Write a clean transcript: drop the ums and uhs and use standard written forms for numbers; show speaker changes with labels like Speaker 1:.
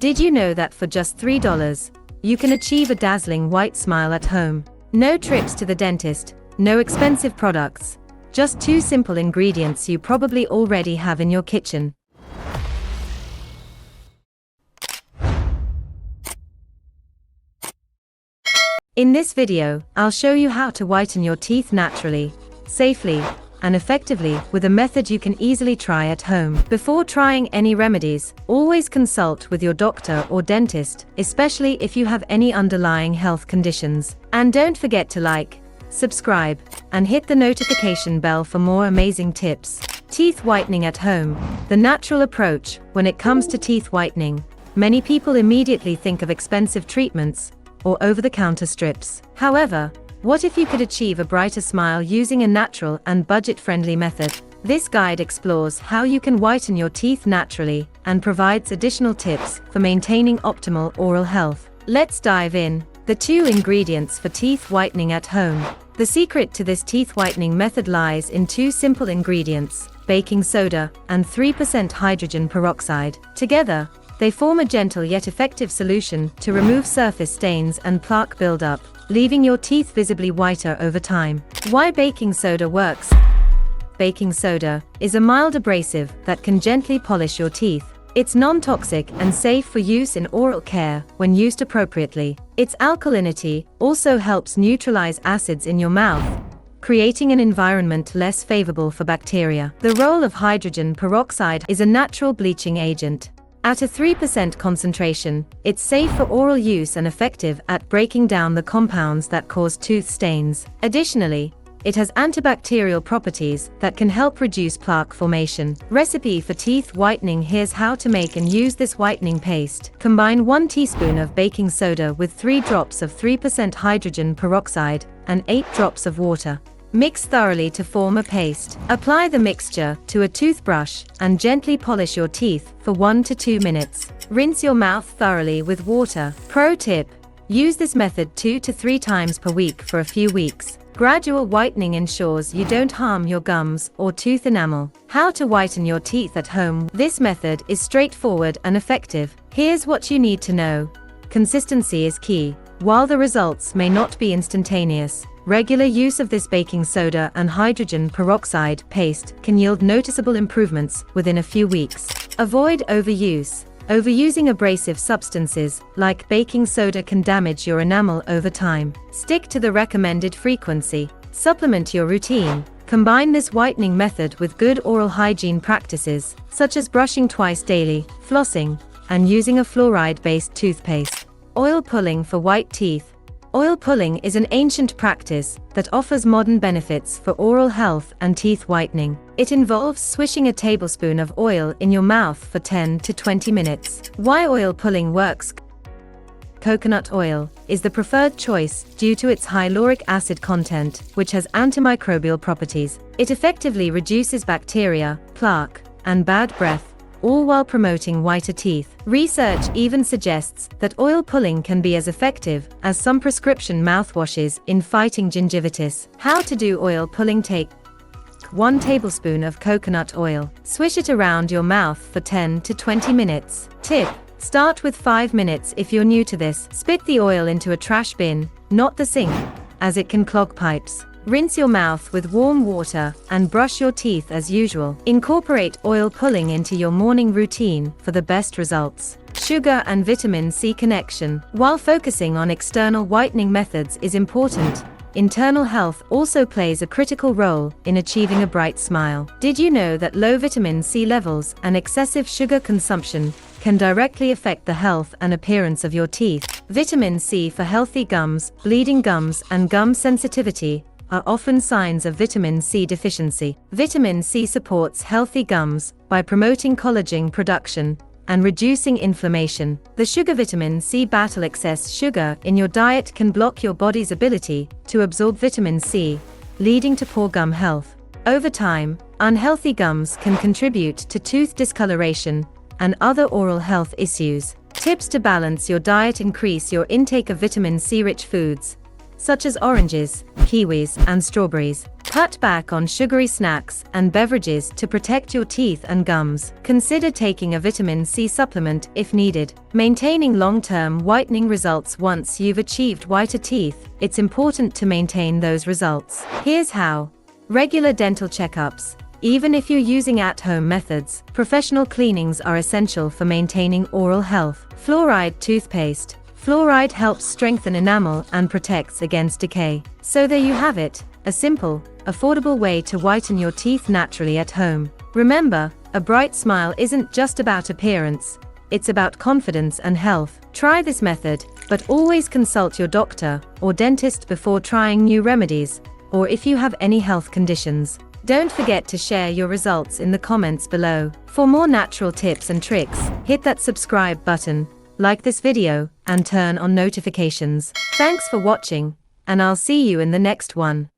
Speaker 1: Did you know that for just $3, you can achieve a dazzling white smile at home? No trips to the dentist, no expensive products, just 2 simple ingredients you probably already have in your kitchen. In this video, I'll show you how to whiten your teeth naturally, safely, and effectively with a method you can easily try at home. Before trying any remedies, always consult with your doctor or dentist, especially if you have any underlying health conditions. And don't forget to like, subscribe, and hit the notification bell for more amazing tips. Teeth whitening at home, the natural approach. When it comes to teeth whitening, many people immediately think of expensive treatments or over-the-counter strips. However, what if you could achieve a brighter smile using a natural and budget-friendly method? This guide explores how you can whiten your teeth naturally and provides additional tips for maintaining optimal oral health. Let's dive in. The 2 ingredients for teeth whitening at home. The secret to this teeth whitening method lies in 2 simple ingredients: baking soda and 3% hydrogen peroxide. Together, they form a gentle yet effective solution to remove surface stains and plaque buildup, leaving your teeth visibly whiter over time. Why baking soda works? Baking soda is a mild abrasive that can gently polish your teeth. It's non-toxic and safe for use in oral care when used appropriately. Its alkalinity also helps neutralize acids in your mouth, creating an environment less favorable for bacteria. The role of hydrogen peroxide is a natural bleaching agent. At a 3% concentration, it's safe for oral use and effective at breaking down the compounds that cause tooth stains. Additionally, it has antibacterial properties that can help reduce plaque formation. Recipe for teeth whitening. Here's how to make and use this whitening paste. Combine 1 teaspoon of baking soda with 3 drops of 3% hydrogen peroxide and 8 drops of water. Mix thoroughly to form a paste. Apply the mixture to a toothbrush and gently polish your teeth for 1 to 2 minutes. Rinse your mouth thoroughly with water. Pro tip: use this method 2 to 3 times per week for a few weeks. Gradual whitening ensures you don't harm your gums or tooth enamel. How to whiten your teeth at home. This method is straightforward and effective. Here's what you need to know. Consistency is key. While the results may not be instantaneous, regular use of this baking soda and hydrogen peroxide paste can yield noticeable improvements within a few weeks. Avoid overuse. Overusing abrasive substances like baking soda can damage your enamel over time. Stick to the recommended frequency. Supplement your routine. Combine this whitening method with good oral hygiene practices, such as brushing twice daily, flossing, and using a fluoride-based toothpaste. Oil pulling for white teeth. Oil pulling is an ancient practice that offers modern benefits for oral health and teeth whitening. It involves swishing a tablespoon of oil in your mouth for 10 to 20 minutes. Why oil pulling works? Coconut oil is the preferred choice due to its high lauric acid content, which has antimicrobial properties. It effectively reduces bacteria, plaque, and bad breath, all while promoting whiter teeth. Research even suggests that oil pulling can be as effective as some prescription mouthwashes in fighting gingivitis. How to do oil pulling. Take 1 tablespoon of coconut oil. Swish it around your mouth for 10 to 20 minutes. Tip: start with 5 minutes if you're new to this. Spit the oil into a trash bin, not the sink, as it can clog pipes. Rinse your mouth with warm water and brush your teeth as usual. Incorporate oil pulling into your morning routine for the best results. Sugar and vitamin C connection. While focusing on external whitening methods is important, internal health also plays a critical role in achieving a bright smile. Did you know that low vitamin C levels and excessive sugar consumption can directly affect the health and appearance of your teeth? Vitamin C for healthy gums, bleeding gums, and gum sensitivity are often signs of vitamin C deficiency. Vitamin C supports healthy gums by promoting collagen production and reducing inflammation. The sugar vitamin C battle. Excess sugar in your diet can block your body's ability to absorb vitamin C, leading to poor gum health. Over time, unhealthy gums can contribute to tooth discoloration and other oral health issues. Tips to balance your diet. Increase your intake of vitamin C-rich foods, such as oranges, kiwis, and strawberries. Cut back on sugary snacks and beverages to protect your teeth and gums. Consider taking a vitamin C supplement if needed. Maintaining long-term whitening results. Once you've achieved whiter teeth, it's important to maintain those results. Here's how. Regular dental checkups. Even if you're using at-home methods, professional cleanings are essential for maintaining oral health. Fluoride toothpaste. Fluoride helps strengthen enamel and protects against decay. So there you have it, a simple, affordable way to whiten your teeth naturally at home. Remember, a bright smile isn't just about appearance, it's about confidence and health. Try this method, but always consult your doctor or dentist before trying new remedies, or if you have any health conditions. Don't forget to share your results in the comments below. For more natural tips and tricks, hit that subscribe button, like this video, and turn on notifications. Thanks for watching, and I'll see you in the next one.